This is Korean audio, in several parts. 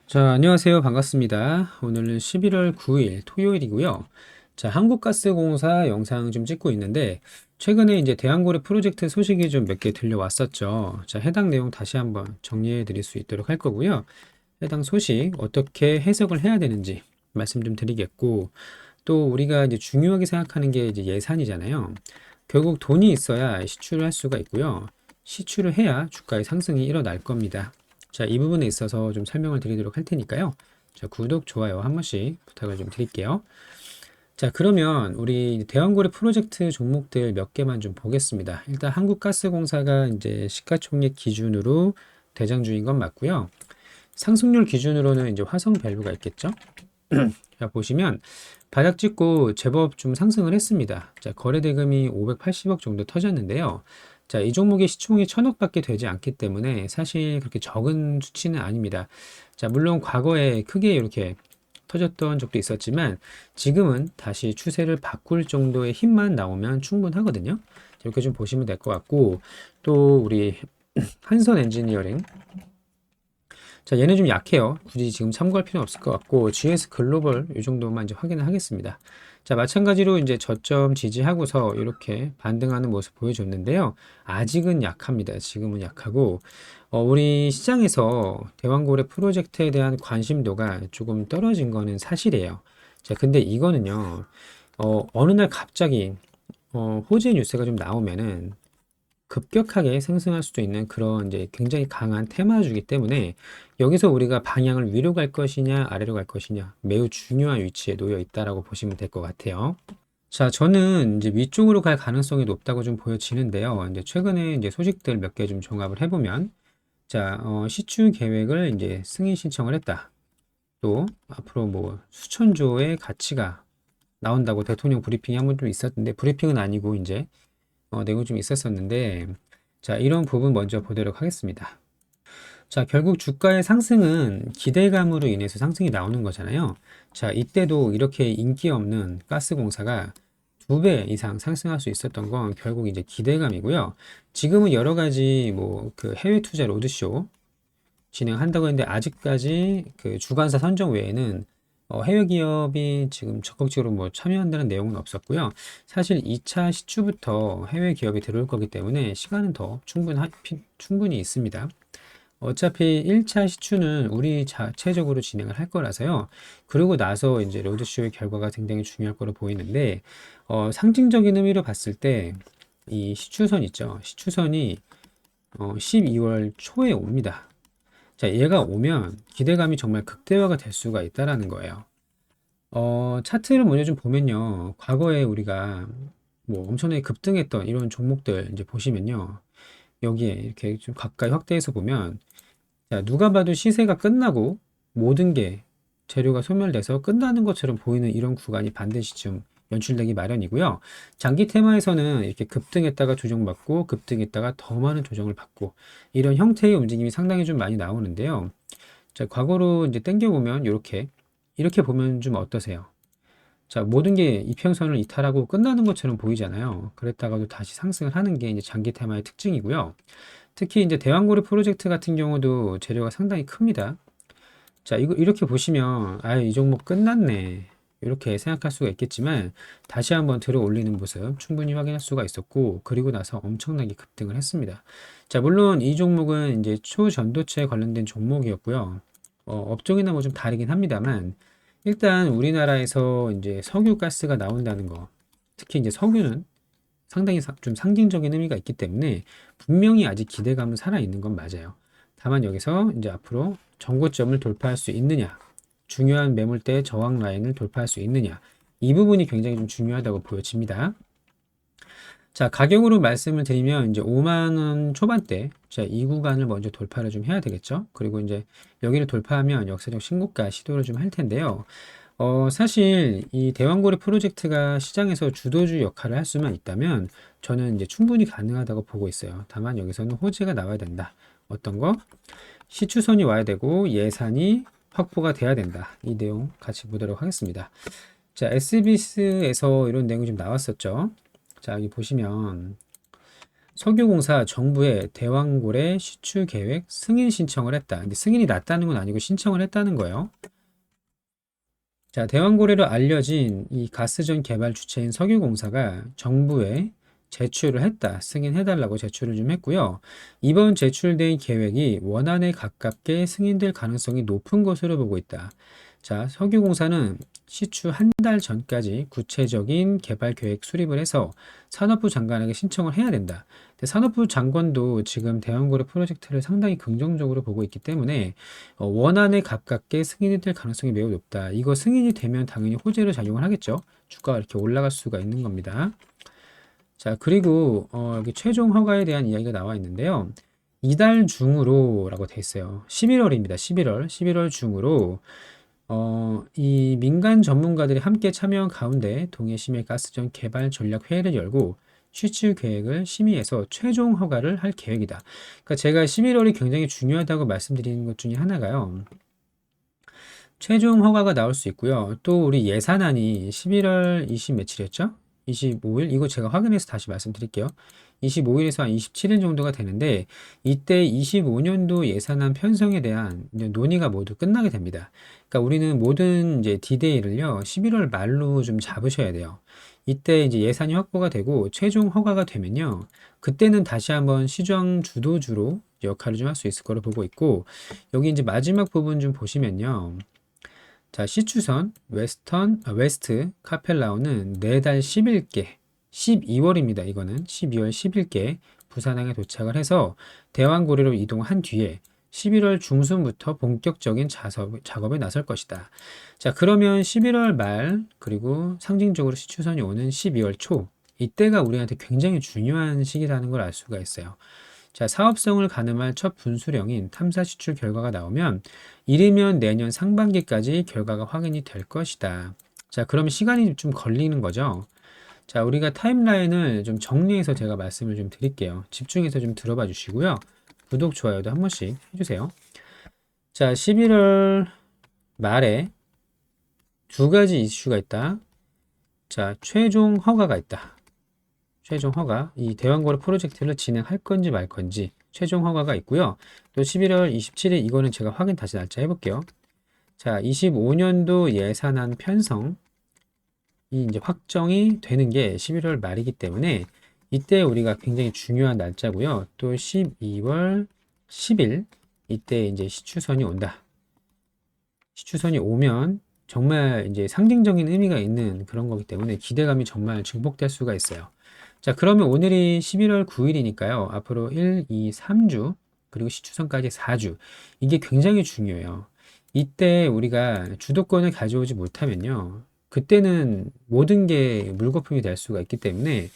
자, 안녕하세요. 반갑습니다. 오늘은 11월 9일 토요일이고요. 자, 한국가스공사 영상 좀 찍고 있는데, 최근에 이제 대한고래 프로젝트 소식이 좀 몇 개 들려왔었죠. 자, 해당 내용 다시 한번 정리해 드릴 수 있도록 할 거고요. 해당 소식 어떻게 해석을 해야 되는지 말씀 좀 드리겠고, 또 우리가 이제 중요하게 생각하는 게 이제 예산이잖아요. 결국 돈이 있어야 시추를 할 수가 있고요. 시추를 해야 주가의 상승이 일어날 겁니다. 자, 이 부분에 있어서 좀 설명을 드리도록 할 테니까요. 자, 구독, 좋아요 한 번씩 부탁을 좀 드릴게요. 자, 그러면 우리 대왕고래 프로젝트 종목들 몇 개만 좀 보겠습니다. 일단 한국가스공사가 이제 시가총액 기준으로 대장주인 건 맞고요. 상승률 기준으로는 이제 화성밸류가 있겠죠. 자, 보시면 바닥 찍고 제법 좀 상승을 했습니다. 자, 거래 대금이 580억 정도 터졌는데요. 자, 이 종목의 시총이 1000억밖에 되지 않기 때문에 사실 그렇게 적은 수치는 아닙니다. 자, 물론 과거에 크게 이렇게 터졌던 적도 있었지만 지금은 다시 추세를 바꿀 정도의 힘만 나오면 충분하거든요. 이렇게 좀 보시면 될 것 같고, 또 우리 한선 엔지니어링, 자, 얘는 좀 약해요. 굳이 지금 참고할 필요는 없을 것 같고, GS 글로벌 이 정도만 이제 확인을 하겠습니다. 자, 마찬가지로 이제 저점 지지하고서 이렇게 반등하는 모습 보여줬는데요. 아직은 약합니다. 지금은 약하고, 우리 시장에서 대왕고래 프로젝트에 대한 관심도가 조금 떨어진 거는 사실이에요. 자, 근데 이거는요, 어느 날 갑자기, 호재 뉴스가 좀 나오면은 급격하게 상승할 수도 있는 그런 이제 굉장히 강한 테마주기 때문에 여기서 우리가 방향을 위로 갈 것이냐 아래로 갈 것이냐 매우 중요한 위치에 놓여 있다라고 보시면 될 것 같아요. 자, 저는 이제 위쪽으로 갈 가능성이 높다고 좀 보여지는데요. 이제 최근에 이제 소식들 몇 개 좀 종합을 해보면, 자, 시추 계획을 이제 승인 신청을 했다. 또 앞으로 뭐 수천조의 가치가 나온다고 대통령 브리핑이 한 번 좀 있었는데, 브리핑은 아니고 이제 내용이 좀 있었었는데, 자, 이런 부분 먼저 보도록 하겠습니다. 자, 결국 주가의 상승은 기대감으로 인해서 상승이 나오는 거잖아요. 자, 이때도 이렇게 인기 없는 가스공사가 2배 이상 상승할 수 있었던 건 결국 이제 기대감이고요. 지금은 여러 가지 뭐 그 해외 투자 로드쇼 진행한다고 했는데 아직까지 그 주관사 선정 외에는 해외 기업이 지금 적극적으로 뭐 참여한다는 내용은 없었고요. 사실 2차 시추부터 해외 기업이 들어올 거기 때문에 시간은 더 충분히 있습니다. 어차피 1차 시추는 우리 자체적으로 진행을 할 거라서요. 그러고 나서 이제 로드쇼의 결과가 굉장히 중요할 거로 보이는데, 상징적인 의미로 봤을 때 이 시추선 있죠. 시추선이 12월 초에 옵니다. 자, 얘가 오면 기대감이 정말 극대화가 될 수가 있다라는 거예요. 차트를 먼저 좀 보면요. 과거에 우리가 뭐 엄청나게 급등했던 이런 종목들 이제 보시면요. 여기에 이렇게 좀 가까이 확대해서 보면, 자, 누가 봐도 시세가 끝나고 모든 게 재료가 소멸돼서 끝나는 것처럼 보이는 이런 구간이 반드시 좀 연출되기 마련이고요. 장기 테마에서는 이렇게 급등했다가 조정받고 급등했다가 더 많은 조정을 받고 이런 형태의 움직임이 상당히 좀 많이 나오는데요. 자, 과거로 이제 땡겨보면 이렇게 보면 좀 어떠세요? 자, 모든 게 이평선을 이탈하고 끝나는 것처럼 보이잖아요. 그랬다가도 다시 상승을 하는 게 이제 장기 테마의 특징이고요. 특히 이제 대왕고래 프로젝트 같은 경우도 재료가 상당히 큽니다. 자, 이거 이렇게 보시면 아, 이 종목 끝났네. 이렇게 생각할 수가 있겠지만 다시 한번 들어 올리는 모습 충분히 확인할 수가 있었고, 그리고 나서 엄청나게 급등을 했습니다. 자, 물론 이 종목은 이제 초전도체에 관련된 종목이었고요. 업종이나 뭐 좀 다르긴 합니다만 일단 우리나라에서 이제 석유 가스가 나온다는 거, 특히 이제 석유는 상당히 좀 상징적인 의미가 있기 때문에 분명히 아직 기대감은 살아있는 건 맞아요. 다만 여기서 이제 앞으로 정고점을 돌파할 수 있느냐, 중요한 매물대 저항 라인을 돌파할 수 있느냐, 이 부분이 굉장히 좀 중요하다고 보여집니다. 자, 가격으로 말씀을 드리면 이제 5만 원 초반대, 자, 이 구간을 먼저 돌파를 좀 해야 되겠죠. 그리고 이제 여기를 돌파하면 역사적 신고가 시도를 좀 할 텐데요. 사실 이 대왕고래 프로젝트가 시장에서 주도주 역할을 할 수만 있다면 저는 이제 충분히 가능하다고 보고 있어요. 다만 여기서는 호재가 나와야 된다. 어떤 거? 시추선이 와야 되고 예산이 확보가 돼야 된다. 이 내용 같이 보도록 하겠습니다. 자, SBS에서 이런 내용이 좀 나왔었죠. 자, 여기 보시면 석유공사 정부에 대왕고래 시추 계획 승인 신청을 했다. 근데 승인이 났다는 건 아니고 신청을 했다는 거예요. 자, 대왕고래로 알려진 이 가스전 개발 주체인 석유공사가 정부에 제출을 했다. 승인해달라고 제출을 좀 했고요. 이번 제출된 계획이 원안에 가깝게 승인될 가능성이 높은 것으로 보고 있다. 자, 석유공사는 시추 한 달 전까지 구체적인 개발 계획 수립을 해서 산업부 장관에게 신청을 해야 된다. 근데 산업부 장관도 지금 대왕고래 프로젝트를 상당히 긍정적으로 보고 있기 때문에 원안에 가깝게 승인이 될 가능성이 매우 높다. 이거 승인이 되면 당연히 호재로 작용을 하겠죠. 주가가 이렇게 올라갈 수가 있는 겁니다. 자, 그리고 여기 최종 허가에 대한 이야기가 나와 있는데요. 이달 중으로라고 돼 있어요. 11월입니다. 11월 중으로 이 민간 전문가들이 함께 참여한 가운데 동해심해 가스전 개발 전략 회의를 열고 실질 계획을 심의해서 최종 허가를 할 계획이다. 그러니까 제가 11월이 굉장히 중요하다고 말씀드리는 것 중에 하나가요. 최종 허가가 나올 수 있고요. 또 우리 예산안이 11월 20 며칠이었죠? 25일? 이거 제가 확인해서 다시 말씀드릴게요. 25일에서 한 27일 정도가 되는데 이때 25년도 예산안 편성에 대한 이제 논의가 모두 끝나게 됩니다. 그러니까 우리는 모든 이제 디데이를요, 11월 말로 좀 잡으셔야 돼요. 이때 이제 예산이 확보가 되고 최종 허가가 되면요, 그때는 다시 한번 시정 주도주로 역할을 좀 할 수 있을 거로 보고 있고, 여기 이제 마지막 부분 좀 보시면요. 자, 시추선 웨스트 카펠라우는 내달 10일께 12월입니다. 이거는 12월 10일께 부산항에 도착을 해서 대왕고래로 이동한 뒤에 11월 중순부터 본격적인 작업에 나설 것이다. 자, 그러면 11월 말 그리고 상징적으로 시추선이 오는 12월 초, 이때가 우리한테 굉장히 중요한 시기라는 걸 알 수가 있어요. 자, 사업성을 가늠할 첫 분수령인 탐사 시출 결과가 나오면 이르면 내년 상반기까지 결과가 확인이 될 것이다. 자, 그럼 시간이 좀 걸리는 거죠. 자, 우리가 타임라인을 좀 정리해서 제가 말씀을 좀 드릴게요. 집중해서 좀 들어봐 주시고요. 구독, 좋아요도 한 번씩 해주세요. 자, 11월 말에 두 가지 이슈가 있다. 자, 최종 허가가 있다. 최종 허가, 이 대왕고래 프로젝트를 진행할 건지 말 건지 최종 허가가 있고요. 또 11월 27일, 이거는 제가 확인 다시 날짜 해볼게요. 자, 25년도 예산안 편성, 이 이제 확정이 되는 게 11월 말이기 때문에 이때 우리가 굉장히 중요한 날짜고요. 또 12월 10일, 이때 이제 시추선이 온다. 시추선이 오면 정말 이제 상징적인 의미가 있는 그런 거기 때문에 기대감이 정말 증폭될 수가 있어요. 자, 그러면 오늘이 11월 9일이니까요. 앞으로 1, 2, 3주, 그리고 시추선까지 4주. 이게 굉장히 중요해요. 이때 우리가 주도권을 가져오지 못하면요, 그때는 모든 게 물거품이 될 수가 있기 때문에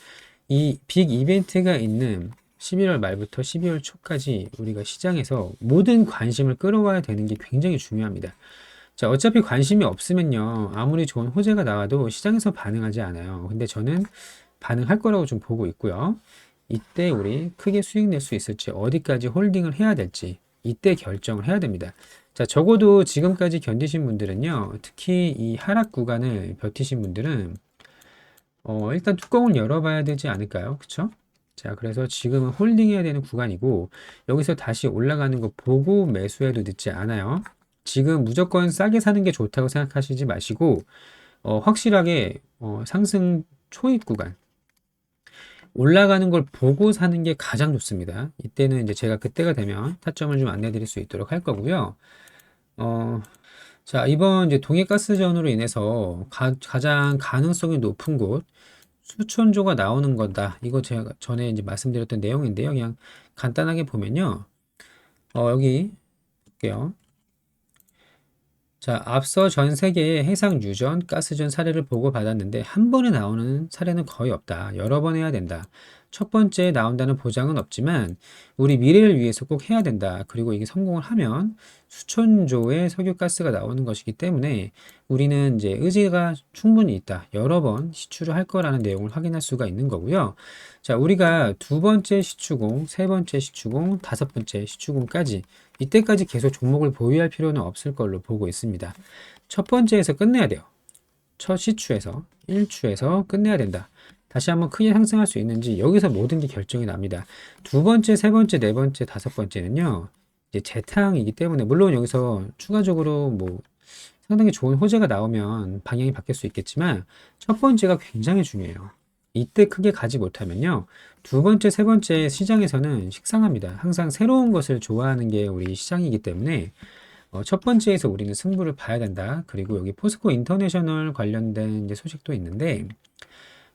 이 빅 이벤트가 있는 11월 말부터 12월 초까지 우리가 시장에서 모든 관심을 끌어와야 되는 게 굉장히 중요합니다. 자, 어차피 관심이 없으면요, 아무리 좋은 호재가 나와도 시장에서 반응하지 않아요. 근데 저는 반응할 거라고 좀 보고 있고요. 이때 우리 크게 수익 낼 수 있을지, 어디까지 홀딩을 해야 될지 이때 결정을 해야 됩니다. 자, 적어도 지금까지 견디신 분들은요, 특히 이 하락 구간을 버티신 분들은 일단 뚜껑을 열어봐야 되지 않을까요? 그쵸? 자, 그래서 지금은 홀딩해야 되는 구간이고, 여기서 다시 올라가는 거 보고 매수해도 늦지 않아요. 지금 무조건 싸게 사는 게 좋다고 생각하시지 마시고, 확실하게 상승 초입 구간, 올라가는 걸 보고 사는 게 가장 좋습니다. 이때는 이제 제가 그때가 되면 타점을 좀 안내 드릴 수 있도록 할 거고요. 자, 이번 이제 동해가스전으로 인해서 가장 가능성이 높은 곳, 수천조가 나오는 거다. 이거 제가 전에 이제 말씀드렸던 내용인데요. 그냥 간단하게 보면요. 여기 볼게요. 자, 앞서 전 세계의 해상 유전, 가스전 사례를 보고받았는데 한 번에 나오는 사례는 거의 없다. 여러 번 해야 된다. 첫 번째 나온다는 보장은 없지만 우리 미래를 위해서 꼭 해야 된다. 그리고 이게 성공을 하면 수천조의 석유가스가 나오는 것이기 때문에 우리는 이제 의지가 충분히 있다. 여러 번 시추를 할 거라는 내용을 확인할 수가 있는 거고요. 자, 우리가 두 번째 시추공, 세 번째 시추공, 다섯 번째 시추공까지 이때까지 계속 종목을 보유할 필요는 없을 걸로 보고 있습니다. 첫 번째에서 끝내야 돼요. 첫 시추에서 1추에서 끝내야 된다. 다시 한번 크게 상승할 수 있는지 여기서 모든 게 결정이 납니다. 두 번째, 세 번째, 네 번째, 다섯 번째는요. 이제 재탕이기 때문에 물론 여기서 추가적으로 뭐 상당히 좋은 호재가 나오면 방향이 바뀔 수 있겠지만 첫 번째가 굉장히 중요해요. 이때 크게 가지 못하면요. 두 번째, 세 번째 시장에서는 식상합니다. 항상 새로운 것을 좋아하는 게 우리 시장이기 때문에 첫 번째에서 우리는 승부를 봐야 된다. 그리고 여기 포스코 인터내셔널 관련된 이제 소식도 있는데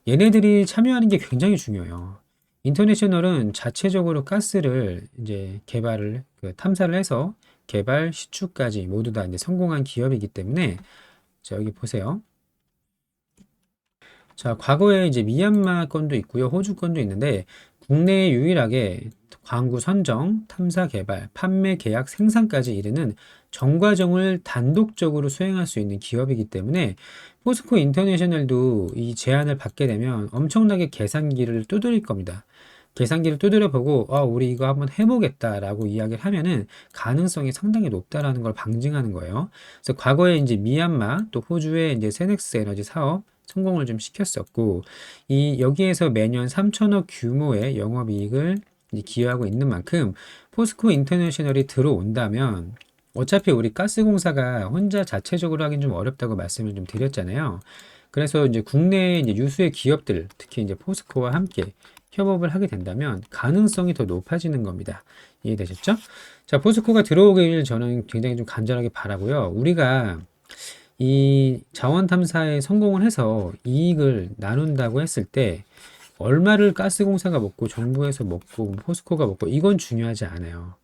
얘네들이 참여하는 게 굉장히 중요해요. 인터내셔널은 자체적으로 가스를 이제 개발을 탐사를 해서 개발 시추까지 모두 다 이제 성공한 기업이기 때문에 자, 여기 보세요. 자, 과거에 이제 미얀마 건도 있고요. 호주 건도 있는데 국내에 유일하게 광구 선정, 탐사 개발, 판매 계약 생산까지 이르는 전 과정을 단독적으로 수행할 수 있는 기업이기 때문에 포스코 인터내셔널도 이 제안을 받게 되면 엄청나게 계산기를 두드릴 겁니다. 계산기를 두드려 보고 우리 이거 한번 해보겠다라고 이야기를 하면은 가능성이 상당히 높다라는 걸 방증하는 거예요. 그래서 과거에 이제 미얀마 또 호주의 이제 세넥스 에너지 사업 성공을 좀 시켰었고 이 여기에서 매년 3천억 규모의 영업이익을 기여하고 있는 만큼 포스코 인터내셔널이 들어온다면 어차피 우리 가스공사가 혼자 자체적으로 하긴 좀 어렵다고 말씀을 좀 드렸잖아요. 그래서 이제 국내 이제 유수의 기업들, 특히 이제 포스코와 함께 협업을 하게 된다면 가능성이 더 높아지는 겁니다. 이해되셨죠? 자, 포스코가 들어오길 저는 굉장히 좀 간절하게 바라고요. 우리가 이 자원 탐사에 성공을 해서 이익을 나눈다고 했을 때 얼마를 가스공사가 먹고 정부에서 먹고 포스코가 먹고 이건 중요하지 않아요.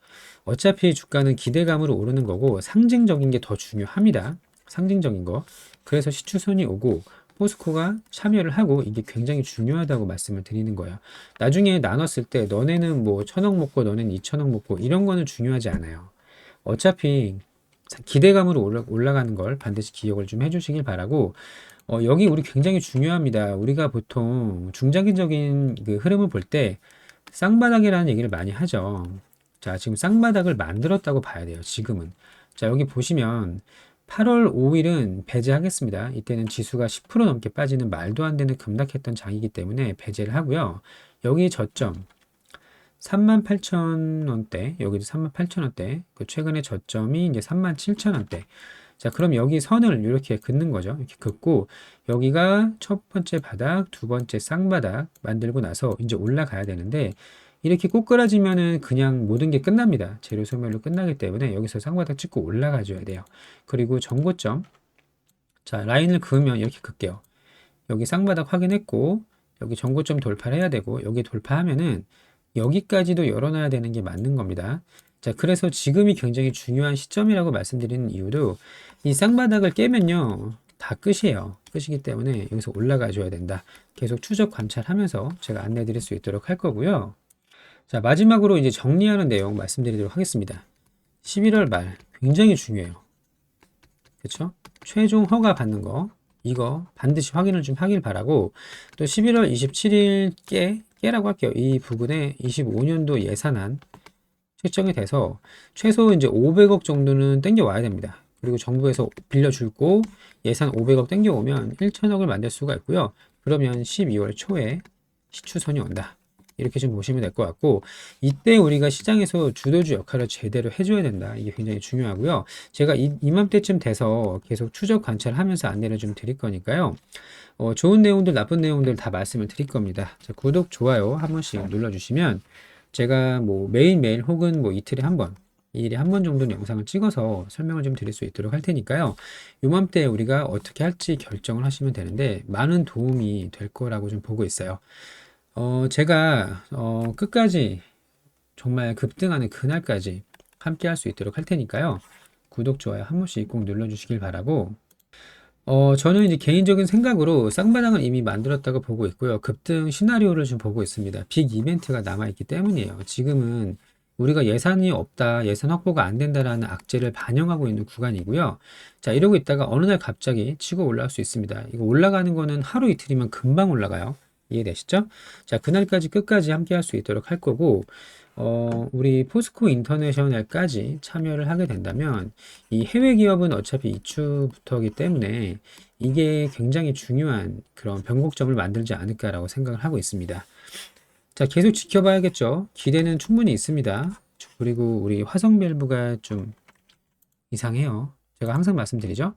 어차피 주가는 기대감으로 오르는 거고 상징적인 게 더 중요합니다. 상징적인 거. 그래서 시추선이 오고 포스코가 참여를 하고 이게 굉장히 중요하다고 말씀을 드리는 거예요. 나중에 나눴을 때 너네는 뭐 1,000억 먹고 너네는 2,000억 먹고 이런 거는 중요하지 않아요. 어차피 기대감으로 올라가는 걸 반드시 기억을 좀 해주시길 바라고 여기 우리 굉장히 중요합니다. 우리가 보통 중장기적인 그 흐름을 볼 때 쌍바닥이라는 얘기를 많이 하죠. 자, 지금 쌍바닥을 만들었다고 봐야 돼요. 지금은. 자, 여기 보시면 8월 5일은 배제하겠습니다. 이때는 지수가 10% 넘게 빠지는 말도 안 되는 급락했던 장이기 때문에 배제를 하고요. 여기 저점 38,000원대, 여기도 38,000원대, 그 최근에 저점이 이제 37,000원대. 자, 그럼 여기 선을 이렇게 긋는 거죠. 이렇게 긋고, 여기가 첫 번째 바닥, 두 번째 쌍바닥 만들고 나서 이제 올라가야 되는데, 이렇게 꼬꾸라지면은 그냥 모든 게 끝납니다. 재료 소멸로 끝나기 때문에 여기서 쌍바닥 찍고 올라가 줘야 돼요. 그리고 정고점. 자, 라인을 그으면 이렇게 긋게요. 여기 쌍바닥 확인했고, 여기 정고점 돌파를 해야 되고, 여기 돌파하면은 여기까지도 열어놔야 되는 게 맞는 겁니다. 자, 그래서 지금이 굉장히 중요한 시점이라고 말씀드리는 이유도 이 쌍바닥을 깨면요, 다 끝이에요. 끝이기 때문에 여기서 올라가 줘야 된다. 계속 추적 관찰하면서 제가 안내 드릴 수 있도록 할 거고요. 자, 마지막으로 이제 정리하는 내용 말씀드리도록 하겠습니다. 11월 말 굉장히 중요해요. 그렇죠? 최종 허가 받는 거 이거 반드시 확인을 좀 하길 바라고 또 11월 27일 깨라고 할게요. 이 부분에 25년도 예산안 책정이 돼서 최소 이제 500억 정도는 땡겨 와야 됩니다. 그리고 정부에서 빌려주고 예산 500억 땡겨 오면 1천억을 만들 수가 있고요. 그러면 12월 초에 시추선이 온다. 이렇게 좀 보시면 될 것 같고 이때 우리가 시장에서 주도주 역할을 제대로 해줘야 된다. 이게 굉장히 중요하고요. 제가 이맘때쯤 돼서 계속 추적 관찰하면서 안내를 좀 드릴 거니까요. 좋은 내용들, 나쁜 내용들 다 말씀을 드릴 겁니다. 자, 구독, 좋아요 한 번씩 눌러주시면 제가 뭐 매일매일 혹은 뭐 이틀에 한 번, 2일에 한 번 정도는 영상을 찍어서 설명을 좀 드릴 수 있도록 할 테니까요. 요맘때 우리가 어떻게 할지 결정을 하시면 되는데 많은 도움이 될 거라고 좀 보고 있어요. 제가 끝까지 정말 급등하는 그날까지 함께 할 수 있도록 할 테니까요. 구독, 좋아요 한 번씩 꼭 눌러주시길 바라고 저는 이제 개인적인 생각으로 쌍바닥은 이미 만들었다고 보고 있고요. 급등 시나리오를 좀 보고 있습니다. 빅 이벤트가 남아있기 때문이에요. 지금은 우리가 예산이 없다, 예산 확보가 안 된다라는 악재를 반영하고 있는 구간이고요. 자, 이러고 있다가 어느 날 갑자기 치고 올라올 수 있습니다. 이거 올라가는 거는 하루 이틀이면 금방 올라가요. 이해되시죠? 자, 그날까지 끝까지 함께 할 수 있도록 할 거고, 우리 포스코 인터내셔널까지 참여를 하게 된다면, 이 해외 기업은 어차피 이추부터기 때문에, 이게 굉장히 중요한 그런 변곡점을 만들지 않을까라고 생각을 하고 있습니다. 자, 계속 지켜봐야겠죠. 기대는 충분히 있습니다. 그리고 우리 화성 밸브가 좀 이상해요. 제가 항상 말씀드리죠.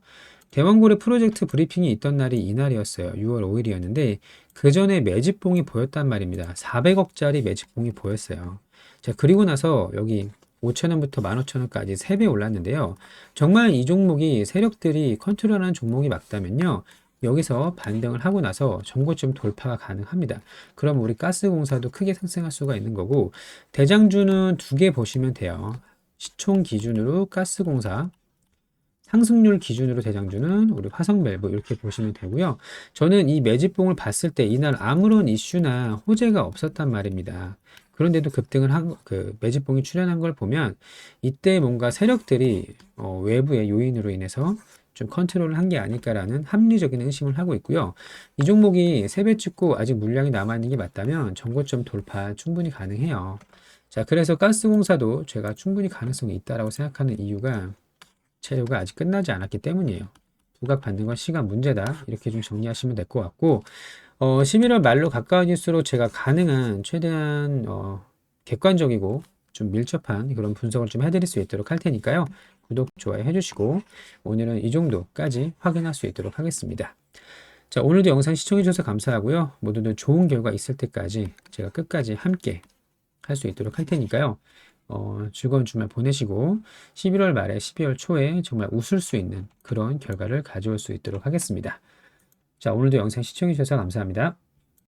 대왕고래 프로젝트 브리핑이 있던 날이 이날이었어요. 6월 5일이었는데 그 전에 매집봉이 보였단 말입니다. 400억짜리 매집봉이 보였어요. 자, 그리고 나서 여기 5천원부터 15,000원까지 3배 올랐는데요. 정말 이 종목이 세력들이 컨트롤하는 종목이 맞다면요. 여기서 반등을 하고 나서 전고점 돌파가 가능합니다. 그럼 우리 가스공사도 크게 상승할 수가 있는 거고, 대장주는 두 개 보시면 돼요. 시총 기준으로 가스공사, 상승률 기준으로 대장주는 우리 화성밸브 이렇게 보시면 되고요. 저는 이 매집봉을 봤을 때 이날 아무런 이슈나 호재가 없었단 말입니다. 그런데도 급등을 그 매집봉이 출현한 걸 보면 이때 뭔가 세력들이 외부의 요인으로 인해서 좀 컨트롤을 한 게 아닐까라는 합리적인 의심을 하고 있고요. 이 종목이 세배 찍고 아직 물량이 남아있는 게 맞다면 전고점 돌파 충분히 가능해요. 자, 그래서 가스공사도 제가 충분히 가능성이 있다라고 생각하는 이유가 체류가 아직 끝나지 않았기 때문이에요. 부각 받는 건 시간 문제다. 이렇게 좀 정리하시면 될 것 같고, 11월 말로 가까워질수록 제가 가능한 최대한 객관적이고 좀 밀접한 그런 분석을 좀 해드릴 수 있도록 할 테니까요. 구독, 좋아요 해주시고 오늘은 이 정도까지 확인할 수 있도록 하겠습니다. 자, 오늘도 영상 시청해주셔서 감사하고요. 모두들 좋은 결과 있을 때까지 제가 끝까지 함께 할 수 있도록 할 테니까요. 즐거운 주말 보내시고 11월 말에 12월 초에 정말 웃을 수 있는 그런 결과를 가져올 수 있도록 하겠습니다. 자, 오늘도 영상 시청해 주셔서 감사합니다.